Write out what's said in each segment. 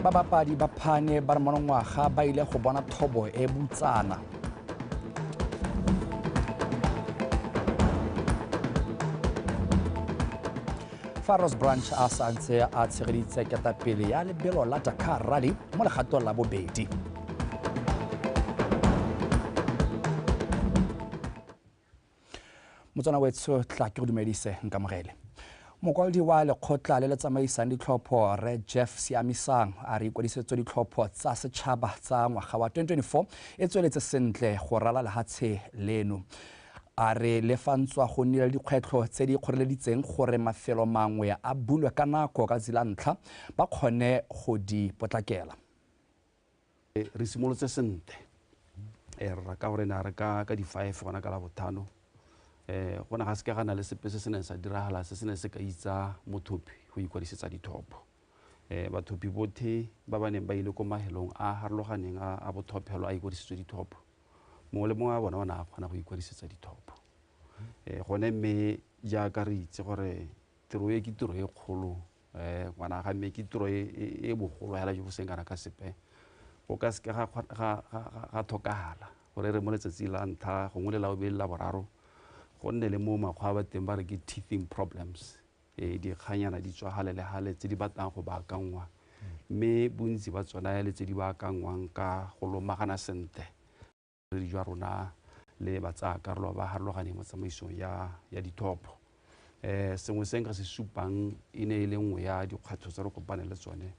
ba bapadi ba phane ba re monongwaga ba ile go bona thobo e Botswana. Faros Branch a santse a tshegeditse ketapele ya lebelo la Dakar Rally mo legatong la bobedi. Motswana wetso tla ke go dumedise nkamogele. Mokwaledi wa lekgotla le le tsamaisang ditlhopho Re Jeff Siamisang a re ikwadisetse ditlhopho tsa setšhaba tsa ngwaga wa 2024 e tsweletse sentle go rala lehatshe leno. A re lefantswa go nnile dikgwetlho tse di kgoreleditseng gore mafelo mangwe a bulwe ka nako ka tsela ntlha ba kgone go di potlakela. Re simolotse sentle ra ka gore na re ka di 5 gona ka la bothano go na ga se ke gana le sepe se se ne sa diragala se ne se ka itsa mothopi go ikwadisetsa dithopo bathopi bothe ba ba neng ba ile ko mahelong a harologaneng a bothopelo a ikwadisitswe dithopo mongwe le mongwe a bona o ne a kgona go ikwadisetsa dithopo gone mme jaaka re itse gore tiro e ke tiro e kgolo ngwana ga mme ke tiro e bogolo hela jo go seng kana ka sepe go ka se ga thokagala gore re mo letsatsi la ntlha gongwe le la bobedi la boraro go nne le mo makgwa ba teng ba re ke teething problems di kganyana di tswa hale le hale tse di batlang go baakangwa mme bontsi ba tsona le tse di baakangwang ka go lomagana sente re di jwa rona le batsa karolo ba harologaneng mo tsamaisong ya dithopo sengwe se nka se supang e ne e le nngwe ya dikgwetlho tse re kopane le tsone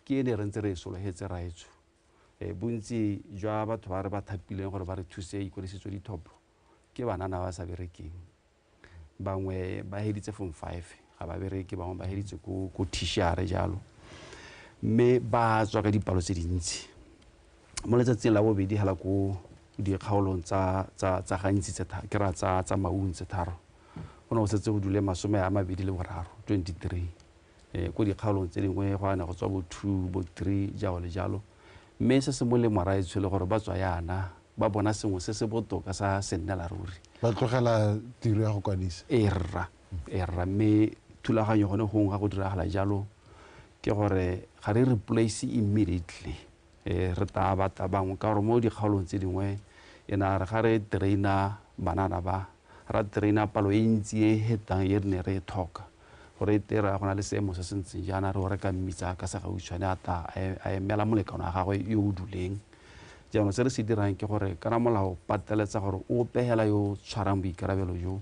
ke ene re ntse re sologetse raetso bontsi jwa batho ba re ba thapileng gore ba re thuse ikwadisitswe dithopo ke banana ba sa berekeng bangwe ba heditse form 5 ga ba bereke bangwe ba heditse ko tertiary jalo mme ba tswa ka dipalo tse dintsi mo letsatsing la bobedi hela ko dikgaolong tsa gantsi ke ra tsa maung tse tharo go ne go setse go dule 23 ko dikgaolong tse dingwe go ana go tswa bo 2 bo 3 jalo le jalo mme se se mo le moraetso le gore ba tswa yana ba bona sengwe se se botoka sa sennela ruri ba tlogela tiro ya go kwadisa era mme thulaganyo gone gongwe ga go diragala jalo ke gore ga re replace immediately re taba bangwe ka gore mo dikgaolong tse dingwe ena re ga re traina banana ba ra traina palo e ntsi e hetang ye ne re thoka gore tera gona le seemo se sentseng jana re re ka mmitsa ka sa gautshwane ata a emela molekano wa gagwe yo o duleng jaanong se re se dirang ke gore kana molao pateletsa gore o pehela yo tshwarang boikarabelo jo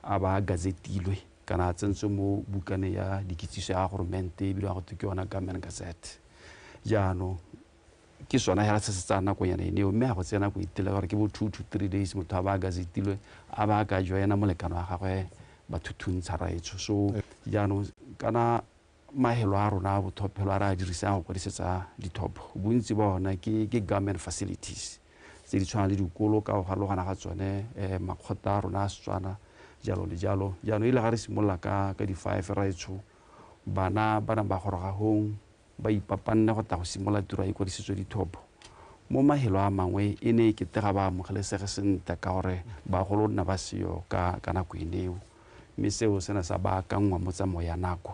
a ba gazetilwe kana a tsentswe mo bukane ya dikitsiso ya goromente ebile go ke yona government gazette jaanong ke sona hela se se tsa nako yana ene mme ga go tsena go itela gore ke bo 2 to 3 days motho a ba gazetilwe a ba ka joina molekano wa gagwe ba thuthuntsha raetso so jaanong kana mahelo a rona bothopelo a ra dirisang go kwadisetsa dithopo bontsi ba ona ke government facilities tse di tshwana le dikolo ka go harologana ga tsone makgotla a rona a SETSWANA jalo le jalo jaanong ile ga re simolola ka di 5 raetso bana ba ba goroga hong ba ipapanne go ta go simolola tiro ya ikwadisetswe dithopo mo mahelo a mangwe e ne ke tega ba amogelesege sentle ka gore bagolo nna ba seyo ka nako eneo mme seo se na sa baakangwa mo tsamao ya nako.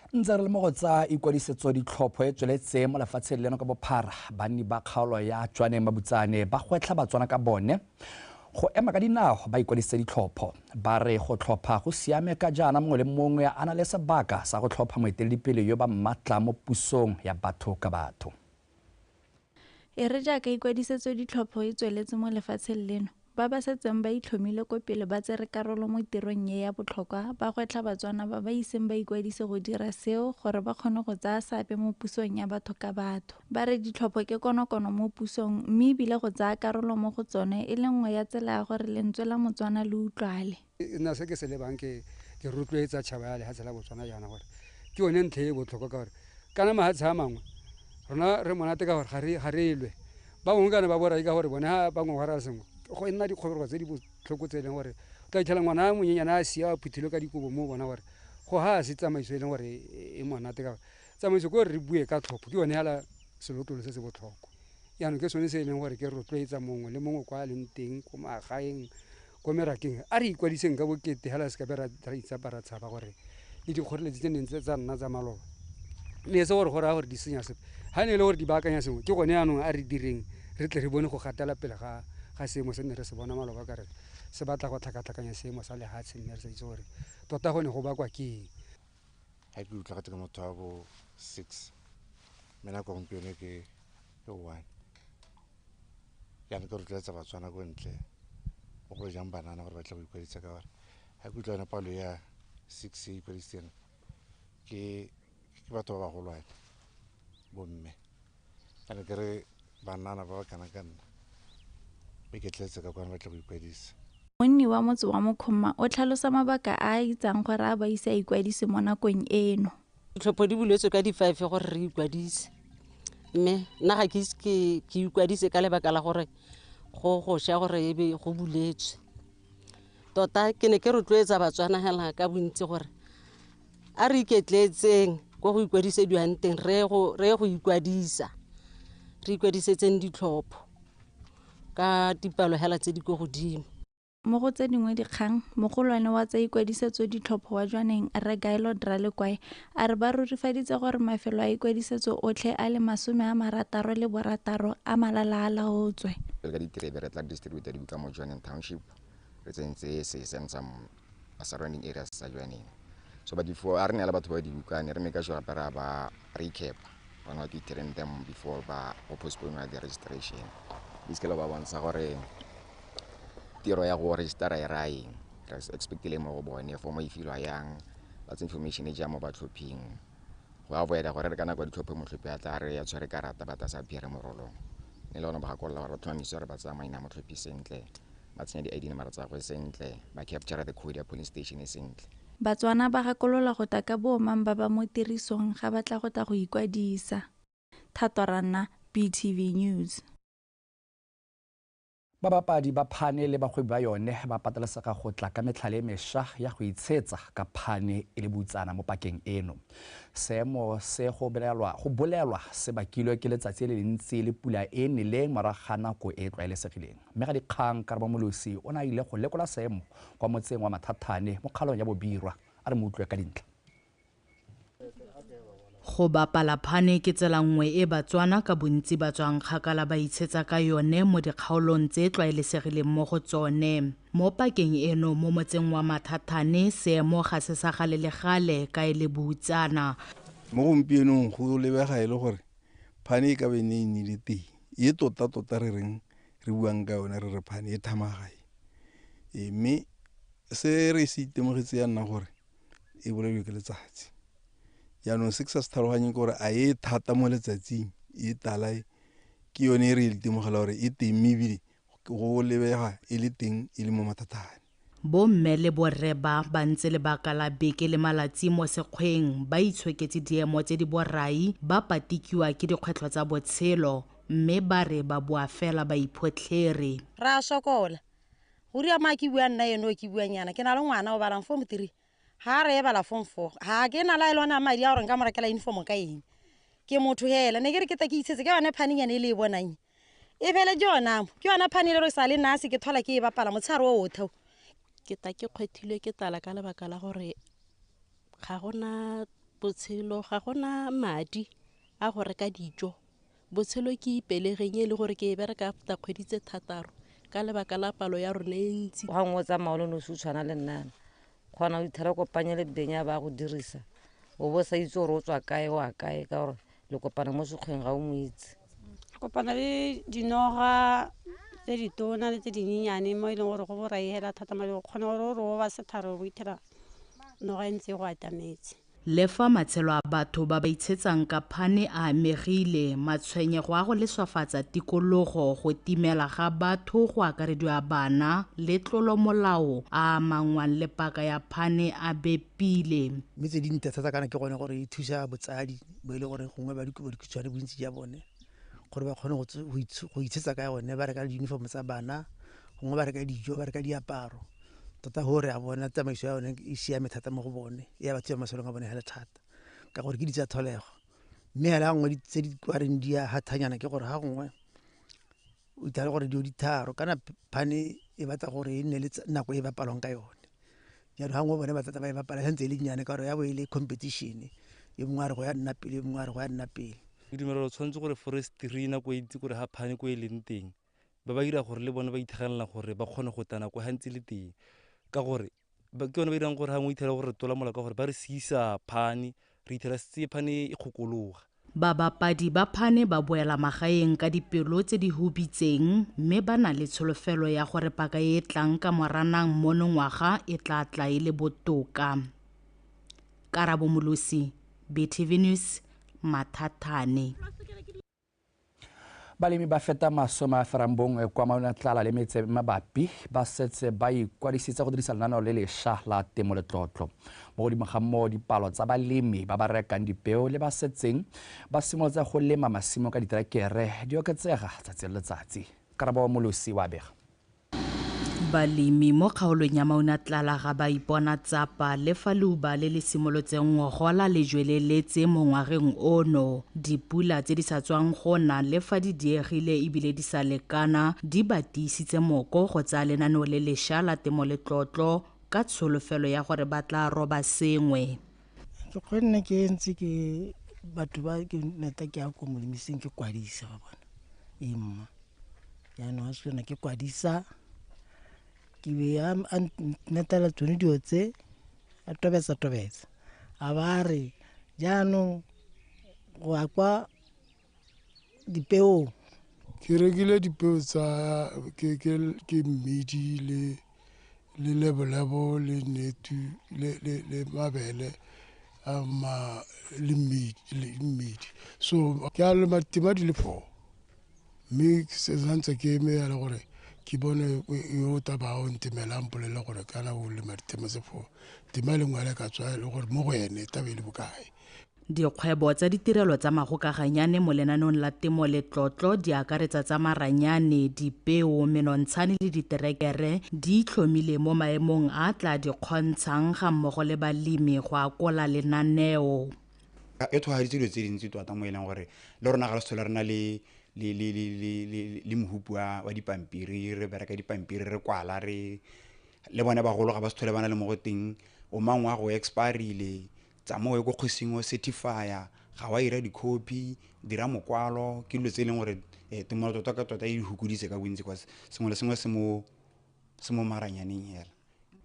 Ntse re le mo go tsa ikwadisetso ditlhopho e tsweletse mo lefatsheng leno ka bophara banni ba kgaolo ya Tshwaneng Mabutsane ba gwetlha Batswana ka bone go ema ka dinao ba ikwadisitse ditlhopho ba re go tlhopha go siame ka jana mongwe le mongwe a na le sebaka sa go tlhopha moeteledipele yo ba mmatla mo pusong ya batho ka batho. E re jaaka ikwadisetswe ditlhopho e tsweletse mo lefatsheng leno ba ba setseng ba itlhomile ko pele ba tsere karolo mo tirong ye ya botlhokwa ba gwetlha Batswana ba ba iseng ba ikwadise go dira seo gore ba kgone go tsaya seabe mo pusong ya batho ka batho. Ba re ditlhopho ke konokono mo pusong mme ebile go tsaya karolo mo go tsone e le nngwe ya tsela ya gore lentswe la Motswana le utlwale. Nna se ke se lebang ke rotloetsa tšhaba ya lehatshe la Botswana yana gore ke yone ntlha e botlhokwa ka gore kana mahatshe a mangwe rona re monate ka gore ga re lwe ba bongwe kana ba borai ka gore bone ha bangwe ga ra sengwe go nna dikgobego tse di botlhoko tse e leng gore o tla itlhela ngwana a monyenyana a sia a phuthilwe ka dikobo mo bona gore go ha se tsamaiso e leng gore e monate ka gore tsamaiso ke gore re bue ka tlhopho ke yone hela selotolo se se botlhokwa yaanong ke sone se e leng gore ke rotloetsa mongwe le mongwe kwa a leng teng ko magaeng ko merakeng a re ikwadiseng ka bokete hela se ka be ra itsapa ra tshaba gore le dikgoreletsi tse neng tsa nna tsa maloba ne se gore go raya gore di senya sepe ga ne e le gore di baakanya sengwe ke gone yanong a re direng re tle re bone go gatela pele ga seemo se ne re se bona maloba ka re se batla go tlhakatlhakanya seemo sa lehatshe mme re sa itse gore tota gone go bakwa ke eng. ga ke utlwa gate ka motho wa bo 6 mme nako gompieno ke 1 yana ke rotloetsa batswana ko ntle mo go jang banana gore ba tle go ikwadisa ka gore ga ke utlwa yona palo ya 6 e ikwadisitseng ke batho ba bagolwane bomme kana ke re banana ba ba kana ka nna ba iketletse ka kwana ba tle go ikwadisa. Monni wa motse wa Mokhoma o tlhalosa mabaka a itsang gore a ba isa ikwadise mo nakong eno. Ditlhopho di buletswe ka di 5 gore re ikwadise mme nna ga ke ikwadise ka lebaka la gore go sha gore e be go buletswe tota ke ne ke rotloetsa batswana hela ka bontsi gore a re iketletseng go go ikwadisediwang teng re go ikwadisa re ikwadisetseng ditlhopho ka dipalo hela tse di go godimo. Mo go tse dingwe dikgang mogolwane wa tsa ikwadisetso ditlhopho wa jwaneng re Gailo Dralekwae a re ba rurifaditse gore mafelo a ikwadisetso otlhe a le 66 a malala a laotswe. Ka ditirebe re tla distributor di buka mo Jwaneng Township re tsentse se sentsam surrounding areas sa Jwaneng. So but before a re ne la batho ba di bukane re make sure para ba recap on what we train them before ba postpone the registration. Iskela ba bontsha gore tiro ya go register ya raeng re expectile mo go bone for mo ifilwa yang that's information e ja mo ba tlhophing go avoid gore re kana go ditlhophe mo tlhophe ya tla re ya tshware karata ba tsa phire mo rolong ne lona ba golla ba tlhomisa re ba tsamaina mo tlhophi sentle ba tsenya di ID number tsa go sentle ba capture the code ya police station sentle. Batswana ba gakolola go ta ka boomang ba ba mo tirisong ga batla go ta go ikwadisa. Thatorana BTV News. Babapadi ba phane le bagwebi ba yone ba patelesega go tla ka metlhale mesha ya go itshetsa ka phane e le butsana mo pakeng eno. Seemo se go bolelwa se bakilwe ke letsatsi le lentsi le pula e neleng moraga nako e tlwaelesegileng. Mme ga Dikgang Karabamolosi o na ile go lekola seemo kwa motseng wa Mathathane mo kgalong ya Bobirwa a re mo utlwe ka dintlha. Go bapala phane ke tsela nngwe e Batswana ka bontsi ba tswang kgakala ba itshetsa ka yone mo dikgaolong tse tlwaelesegileng mo go tsone. Mo pakeng eno mo motseng wa Mathathane seemo ga se sa gale le gale ka e le butsana. Mo gompienong go lebega e le gore phane e ka be ne le teng e tota re reng re buang ka yone re re phane e thamagai mme se re se itemogetse ya nna gore e bolelwe ke letsatsi. Yaanong se ke sa se tlhaloganyeng gore a e thata mo letsatsing e tala ke yone e re itemogela gore e teng ebile go lebega e le teng e le mo Mathathane. Bomme le borre ba ntse lebaka la beke le malatsi mo sekgweng ba itshweketse diemo tse di borai ba patikiwa ke dikgwetlho tsa botshelo mme ba re ba bua fela ba iphotlhere. Ra sokola go ria ma ke bua nna eno ke bua nyana ke na le ngwana o balang form 3 ha re bala form 4 ha ke na la elona madi a gore nka morekela uniform ka eng ke motho hela ne ke re ke ta ke itsetse ke yone phaninyane e le bonang e bele jona ke yona phanile re sa le nase ke thola ke e bapala motshare o otho ke ta ke kgwethilwe ke tala ka lebaka la gore ga gona botshelo ga gona madi a go reka dijo botshelo ke ipelegeng e le gore ke e bereka after kgweditse 3 ka lebaka la palo ya rona e ntsi ga ngotsa maolo no se tshwana le nnana khona o ithera kopanya le benya ba go dirisa o bo sa itse gore o tswa kae wa kae ka gore le kopana mo sekgweng ga o mo itse kopana le dinoga tse ditona le tse dinyenyane mo e leng gore go borai hela thata madi go kgona gore o ba setharo o ithera noga ntse go atametse. Le fa matshelo a batho ba ba itshetsang ka phane a amegile matshwenyego a go leswafatsa tikologo go timela ga batho go akarediwa bana le tlolomolao a mangwang le paka ya phane a bepile. Mme tse dintsi thata kana ke gone gore e thusa botsadi bo ile gore gongwe ba dikutshwane bontsi ja bone gore ba kgone go itshetsa ka yone ba reka di-uniform tsa bana gongwe ba reka dijo ba reka diaparo tota gore a bona tsamaiso ya yone e siame thata mo go bone ya batho ba masolong a bone hela thata ka gore ke di tsa tholego mme hela gongwe tse di kwareng di a hathanyana ke gore ga gongwe o ithala gore dio ditharo kana phane e batla gore e nne le nako e bapalwang ka yone jaanong ga gongwe bone ba tata ba e bapala santse e le nnyane ka gore ya bo e le competition e mongwe a re go ya nna pele e mongwe a re go ya nna pele ke dumela o tshwanetse gore forestry nako e itse gore ga phane ko e leng teng ba ba dira gore le bone ba ithegelela gore ba kgone go tana ko gantsi le teng ka gore ke yone ba dirang gore ga ngwe ithela gore re tola mola ka gore ba re siisa phane re ithela setse phane e kgokologa. Babapadi ba phane ba boela magaeng ka dipelo tse di hubitseng mme ba na le tsholofelo ya gore paka e tlang ka moranang monongwaga e tla tla e le botoka. Karabo Molosi, BTV News, Mathatane. Balemi ba feta masome a ferang bongwe kwa Maunatala le metse mabapi ba setse ba ikwadisitse go dirisa lenaneo le lešwa la temo le tlotlo. Mo godimo ga moo dipalo tsa balemi ba ba rekang dipeo le ba setseng ba simolotse go lema masimo ka diterekere di oketsega tsatsi le letsatsi. Karabo Molosi wa bega. Balemi mo kgaolong ya Maunatala ga ba ipona tsapa le fa leuba le le simolotseng go gola le jweleletse mo ngwageng ono. Dipula tse di sa tswang gona le fa di diegile ebile di sa lekana di ba tiisitse moko go tsa lenaneo le lešwa la temo le tlotlo ka tsholofelo ya gore ba tla roba sengwe. ke kgonne ke ntse ke batho ba ke neta ke a ko molemiseng ke kwadisa ba bona imma yaanong a sena ke kwadisa ke be a netela tsone dio tse a tobetsa a ba re jaanong go a kwa dipeo ke rekile dipeo tsa ke mmidi le lebolebo le netu le mabele le mmidi so ke a lema tema di le 4 mme se santse ke eme ya le gore ke bone yo tabao ntemelang polele gore kana o lema ditema tse 4 tema le ngwale ka tswa le gore mo go ene tabele bokae. Dikgwebo tsa ditirelo tsa magokaganyane mo lenaneong la temo le tlotlo di akaretsa tsa maranyane, dipeo, menontshane le diterekere di itlhomile mo maemong a tla di kgontshang ga mmogo le balemi go akola lenaneo. E thogaditse dilo tse dintsi tota mo e leng gore le rona ga re sethole re na le mohupu wa dipampiri re bereka dipampiri re kwala re le bone bagolo ga ba sethole ba na le mo go teng o mangwe a go expirile tsamaye go kgosing o certifier ga wa ira di-copy dira mokwalo ke dilo tse e leng gore temo tota ka tota e hukuditse ka bontsi kwa sengwe le sengwe se mo maranyaneng hela.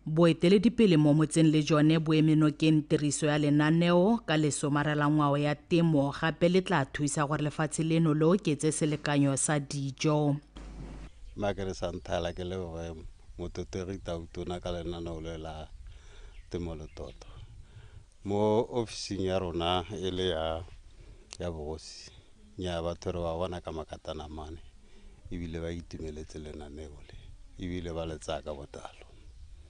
Boeteledipele mo motseng le jone bo emenokeng tiriso ya lenaneo ka lesomarela ngwao ya temo gape le tla thusa gore lefatshe leno le oketse selekanyo sa dijo. Makere Santhala ke leboge mototegi tautona ka lenaneo le la temo le tlotlo mo ofising ya rona e le ya bogosi nya batho re ba bona ka makatana mane ebile ba itumeletse lenaneo le ebile ba le tsaka botalo.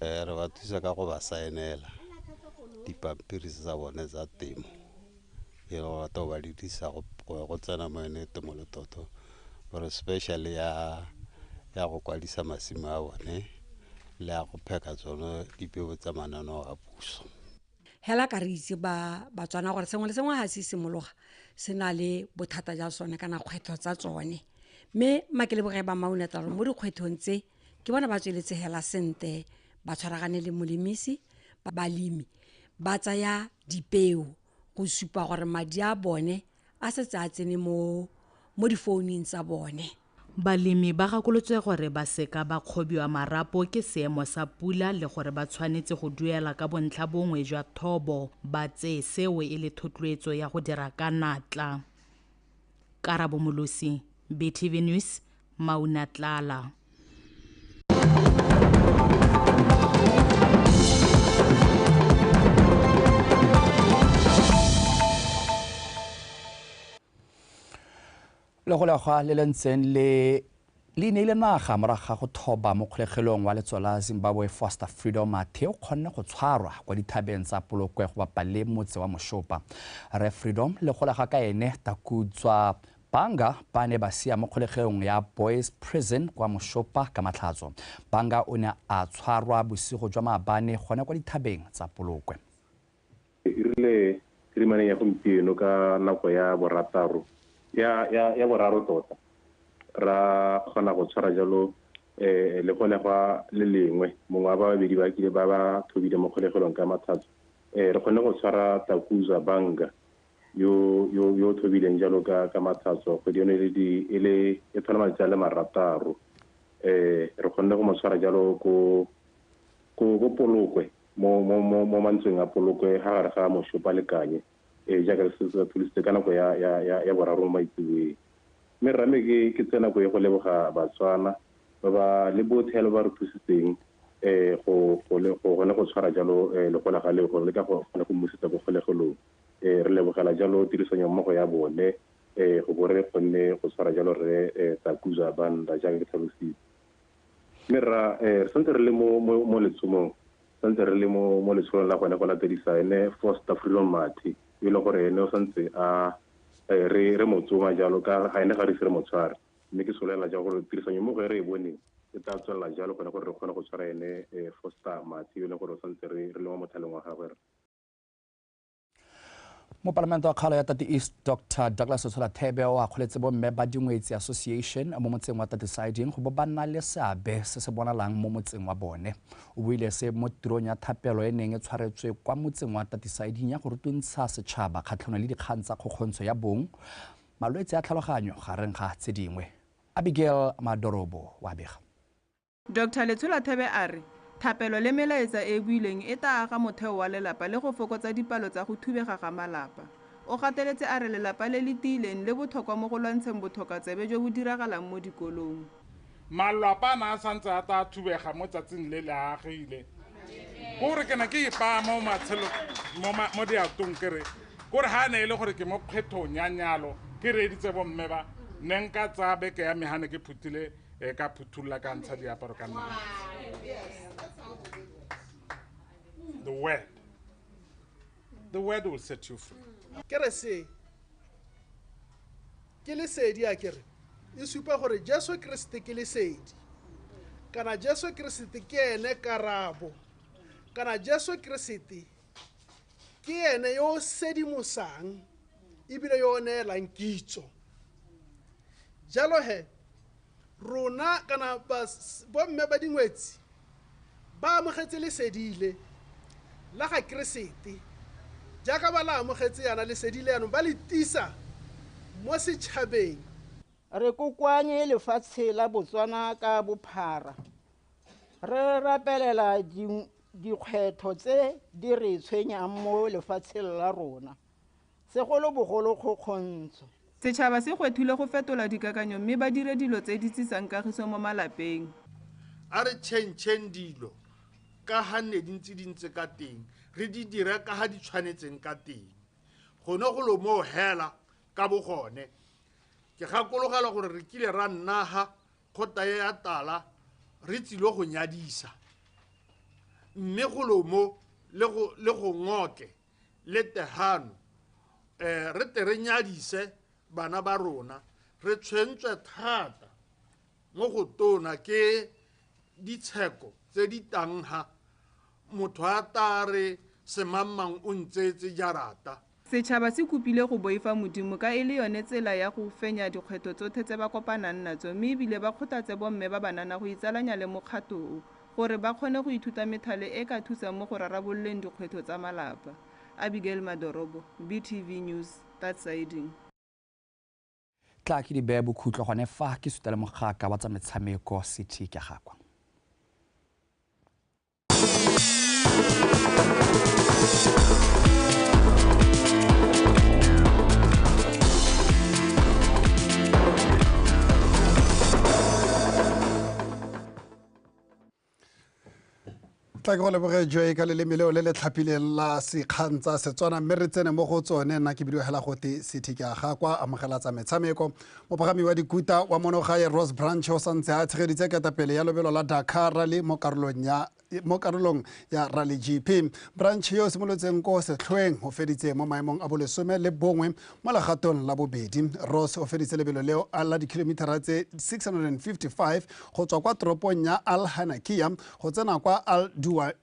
Re ba thusa ka go ba saenela dipampiri tsa bone tsa temo e le gore ba di disa go tsena mo ene temo le tlotlo gore especially ya go kwadisa masimo a bone le ya go pheka tsone dipeo tsa mananeo a puso. Hela ka re itse Batswana gore sengwe le sengwe ga se simologa se na le bothata ja sone kana kgwetho tsa tsone mme makeleboge ba Maunatala mo dikgwethong tse ke bona ba tsweletse hela sente ba tshwaragane le molemisi balemi ba tsaya dipeo go supa gore madi a bone a setse a tsene mo difounung tsa bone. Balemi ba gakolotswe gore ba seka ba kgobiwa marapo ke seemo sa pula le gore ba tshwanetse go duela ka bontlha bongwe jwa thobo ba tseye seo e le thotloetso ya go dira ka natla. Karabo Molosi, BTV News, Maunatala. Le go legwa le lentseng le neile naga moraga go thoba mo kgolegelong wa letsola Zimbabwe Foster Freedom Mathe o kgonne go tshwarwa kwa dithabeng tsa polokwe go bapa le motse wa Moshopa. Re Freedom le go lega ka ene takutswa Banga ba ne ba sia mo kgolegelong ya Boys Prison kwa Moshopa ka Matlhatso. Banga o ne a tshwarwa bosigo jwa maabane gone kwa dithabeng tsa polokwe. Irile tirimaneng ya gompieno ka nako ya borataro ya boraro tota ra kgona go tshwara jalo le kgolegwa le lengwe mongwe wa babedi ba kile ba thobile mo kgolegelong ka Matlhatso re kgone go tshwara Takuza Banga yo thobileng jalo ka matsatso kgwedi yone e tlhola matsatsi a le marataro re kgonne go mo tshwara jalo ko polokwe mo mantsweng a polokwe ga gare ga mošopa lekanye jaaka se se thulisitse ka nako ya boraro mo maitsiboeng mme rame ke tsena go go leboga Batswana ba ba le bothelo ba re thusitseng go gone go tshwara jalo le go laga le go le ka go gone go musetsa go golegolong re lebogela jalo tirisanyo mmogo ya bone go bore gonne go tshwara jalo re takuza banda jaaka ke tlhalositse mme ra santse re le mo letsomong santse re le mo letsholong la gone go latedisa ene Foster Freedom Mati e le gore ene o santse re motsoma jalo ka ga ene ga re se re motshware mme ke solela jalo gore tirisanyo mmogo re e boneng e tla tswelela jalo gore re kgone go tshwara ene Foster Mati e le gore o santse re le mo mothaleng wa gagwe mo parlamento wa kgalo ya Tati East Dr. Douglas Thebe o a kgoletse bomme ba Dingwetsi Association mo motseng wa Tatisiding go ba nna le seabe se se bonalang mo motseng wa bone o buile se mo tirong ya thapelo e neng e tshwaretswe kwa motseng wa Tatisiding ya go rutuntsha setšhaba kgatlhanong le dikgang tsa kgokgontsho ya bong malwetse a tlhaloganyo gareng ga tse dingwe Abigail Madorobo wa bega Dr. Thebe a re thapelo le melaetsa e buileng e tla aga motheo wa lelapa le go fokotsa dipalo tsa go thubega ga malapa o gateletse a re lelapa le le tiileng le botlhokwa mo go lwantsheng botlhokatsebe jo bo diragalang mo dikolong malapa a santse a tla thubega mo tsatsing le le agile gore ke na ke ipa mo matshelo mo diatong kere gore ha ne ile gore ke mo kgethong ya nyalo ke reditse bomme ba ne nka tsa beke ya mehane ke phutile ka phuthulla ka ntsha diaparo ka nna the word will set you free kere se ke le sedi a kere e supa gore Jesu Kriste ke le sedi kana Jesu Kriste ke ene karabo kana Jesu Kriste ke ene yo sedimosang ibile yo neelang kitso jalo he rona kana bomme ba Dingwetsi ba amogetse lesedile la ga Kriste jaaka ba la amogetse yana lesedile yanong ba le tisa mo setšhabeng re kokoanye lefatshe la Botswana ka bophara re rapelela dikgwetho tse di re tshwenyang mo lefatsheng la rona segolo bogolo kgokgontsho setšhaba se gwethile go fetola dikakanyo mme ba dire dilo tse di tlisang kagiso mo malapeng a re tšhentšheng dilo ka ha ne di ntse ka teng re di dira ka ha di tshwanetseng ka teng gone go lo mo hela ka bogone ke gakologela gore re kile ra nnaga kgota ya tala re tsilo go nyadisa mme go lo mo le go ngoke le tehano re te re nyadise bana ba rona re tshwentswe thata mo go tona ke ditsheko tse di tangha motho a tare semamang o ntsetse jarata setšhaba se kopile go boifa modimo ka e le yone tsela ya go fenya dikgwetho tsotlhe tse ba kopanang natso mme ebile ba kgothatse bomme ba banana go itsalanya le mokgato o gore ba kgone go ithuta methale e ka thusang mo go rarabololeng dikgwetho tsa malapa Abigail Madorobo BTV News Tatisiding tla ke di bea bokhutlo gone fa ke sutela mogaka wa tsa metshameko city ke gakwa tla ke go leboge joe ka leleme leo le le tlhapileng la sekgang tsa Setswana mme re tsene mo go tsone nna ke bidiogela gote city ke a gakwa amogela tsa metshameko mopagami wa dikuta wa monogae Rose Branch o santse a tshegeditse ketapele ya lobelo la Dakar Rally mo karolong ya Rally GP Branch yo simolotseng ko setlhoeng o feditse mo maemong a bolesome le bongwe mo legatong la bobedi Rose o feditse lebelo leo a la dikilomitara tse 655 go tswa kwa toropong ya Al Hanakia go tsena kwa Al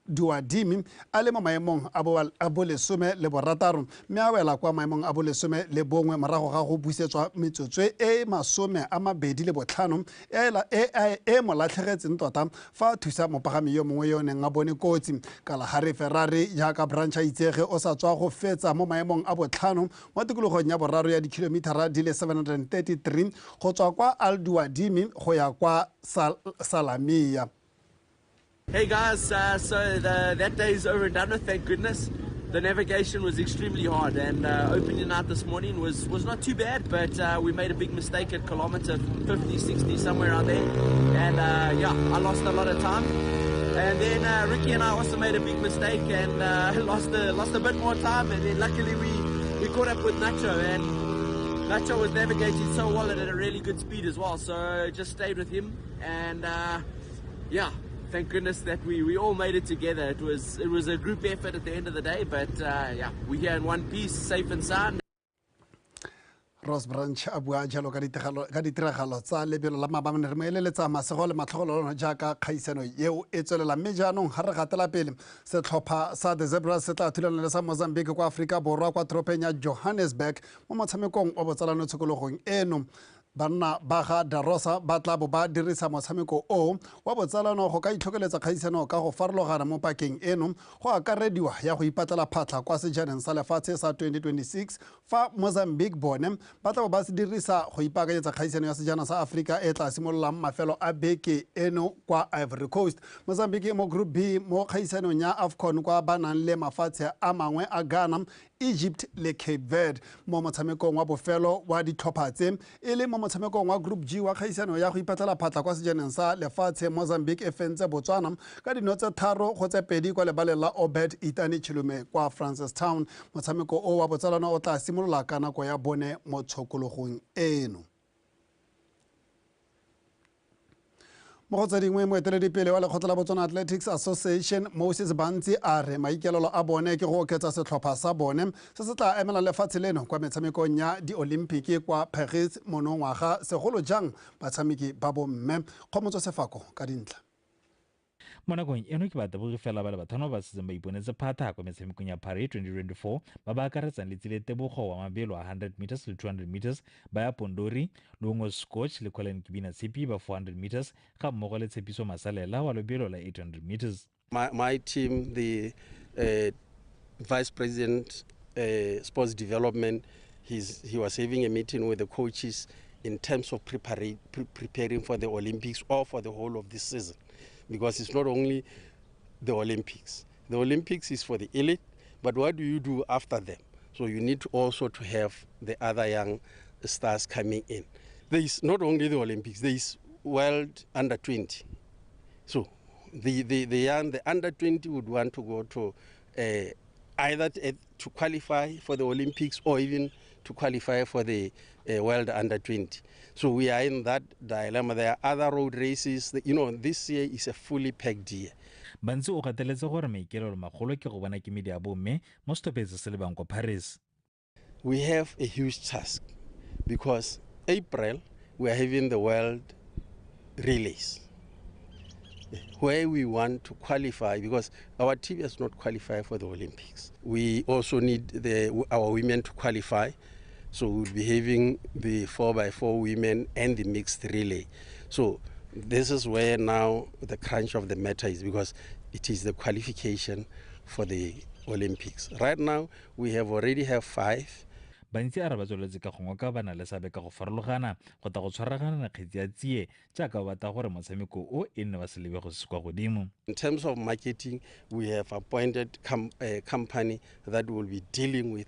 Duwadimi a le mo maemong a bolesome le borataro mme a wela kwa maemong a bolesome le bongwe morago ga go busetswa metsotswe e masome a mabedi le botlhano e mo latlhegetseng tota fa thusa mopagami yo mongwe yo oneng a bone kotsi Kalahari Ferrari jaaka branch a itsege o sa tswa go fetsa mo maemong a botlhano mo tikologong ya boraro ya dikilomitara di le 733 go tswa kwa Alduwadimi go ya kwa Salamia. Hey guys, that day is over and done with, thank goodness. The navigation was extremely hard, and opening out this morning was not too bad, but we made a big mistake at kilometer 50, 60, somewhere around there, and yeah, I lost a lot of time. And then Ricky and I also made a big mistake and lost a bit more time, and then luckily we caught up with Nacho, and Nacho was navigating so well and at a really good speed as well, so just stayed with him, and yeah. Thank goodness that we all made it together. It was a group effort at the end of the day, but yeah, we're here in one piece, safe and sound. Ross Branch a bua jalo ka ditiragalo tsa lebelo la maabane re mo eleletsa masego le matlhogololo jaaka kgaisano yeo e tswelela mme jaanong ga re gatela pele setlhopha sa the Zebras se tla thulana le sa Mozambique kwa Aforika Borwa kwa toropeng ya Johannesburg mo motshamekong wa botsalano tshokologong eno. Banna ba ga Darosa ba tla bo ba dirisa motshameko o wa botsalano go ka itlhokeletsa kgaisano ka go farologana mo pakeng eno go akarediwa ya go ipatlela phatlha kwa sejaneng sa lefatshe sa 2026 fa Mozambique bone ba tla bo ba se dirisa go ipaakanyetsa kgaisano ya sejana sa Afrika e tla simololang mafelo a beke eno kwa Ivory Coast. Mozambique mo Group B mo kgaisanong ya AFCON kwa ba nang le mafatshe a mangwe a Ghana, Egypt le Cape Verde. Mo motshamekong wa bofelo wa ditlhopha tse e le mo motshamekong wa Group G wa kgaisano ya go ipatlela phatlha kwa sejaneng sa lefatshe, Mozambique e fentse Botswana ka dino tse 3-2 kwa lebale la Obed Itani Chilume kwa Francistown. Motshameko o wa botsalano o tla simolola ka nako ya bone mo tshokologong eno. Mo go tsa dingwe moeteledipele wa lekgotla la Botswana Athletics Association Moses Bantsi a re maikelelo a bone ke go oketsa setlhopha sa bone se se tla emela lefatshe leno kwa metshamekong ya di-Olimpiki kwa Paris monongwaga segolo jang batshameki ba bomme. Kgomotso Sefako ka dintlha. Mo nakong eno ke batabogi fela ba le bathano ba setseng ba iponetse phata kwa metshamekong ya Paris 2024 ba ba akaretsang le tsile tebogo wa mabelo a 100 meters le 200 meters ba ya Pondori, Lungo Scotch le Colin Kibina Sipi ba 400 meters ga mmogo le Tshepiso Masalela wa lebelo la 800 meters. My team, the Vice President Sports Development, he was having a meeting with the coaches in terms of preparing for the Olympics or for the whole of this season. Because it's not only the Olympics. The Olympics is for the elite, but what do you do after them? So you need also to have the other young stars coming in. There is not only the Olympics, there is World Under 20. So the Under 20 would want to go to either to qualify for the Olympics or even to qualify for the World Under 20. So we are in that dilemma. There are other road races. This year is a fully packed year. Bantsi o gateletse gore maikelelo magolo ke go bona kemedi ya bomme mo setopetse se le bang kwa Paris. We have a huge task because April we are having the World Relays where we want to qualify because our team has not qualified for the Olympics. We also need our women to qualify. So we'll be having the 4x4 women and the mixed relay. So this is where now the crunch of the matter is because it is the qualification for the Olympics. Right now we already have 5. Bantsi a re ba tsweletse ka gongwe ka bana le sabe ka go farologana go ta go tshwaragana na kgetsi ya tsie jaaka ba batla gore motshameko o e nne wa se lebe go se kwa godimo. In terms of marketing, we have appointed a company that will be dealing with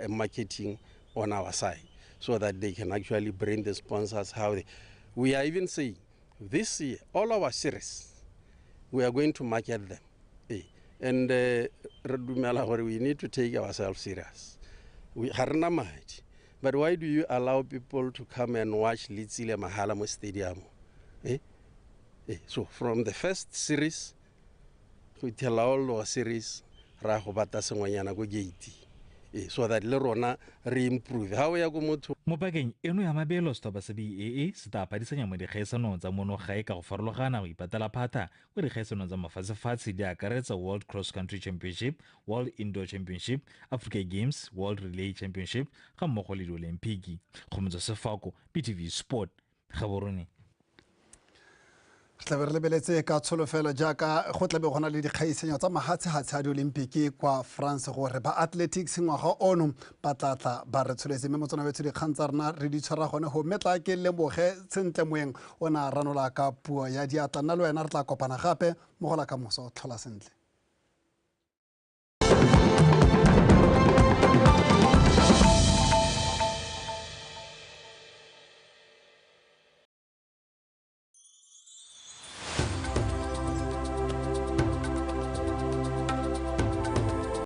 marketing on our side so that they can actually bring the sponsors we are even saying this year all our series we are going to market them and we need to take ourselves serious. But why do you allow people to come and watch Litsile Mahala Stadium? So from the first series we tell all our series so that le rona re improve ha o ya go motho mo pakeng eno ya mabelo setopha sa BAA se ta padisanya mo dikgaisanong tsa mono gae ka go farologana go ipatela phata go dikgaisanong tsa mafatshefatshe di akaretsa World Cross Country Championship, World Indoor Championship, Africa Games, World Relay Championship ga mmogo le di-Olimpiki. Kgomotso Sefako, PTV Sport, Gaborone. re tlabe re lebeletse ka tsholofelo jaaka go tlabe go na le dikgaisenyo tsa mahatshehatshe a di-olympiki kwa France gore ba athletics ngwaga ono ba tlatla ba re tsholetse mme motsana betso dikgang tsa rena re di tshwara gone go metla ke leboge sentle moeng o na ranola ka puo ya diatla nna le wena re tla kopana gape mo go la ka moso tlhola sentle.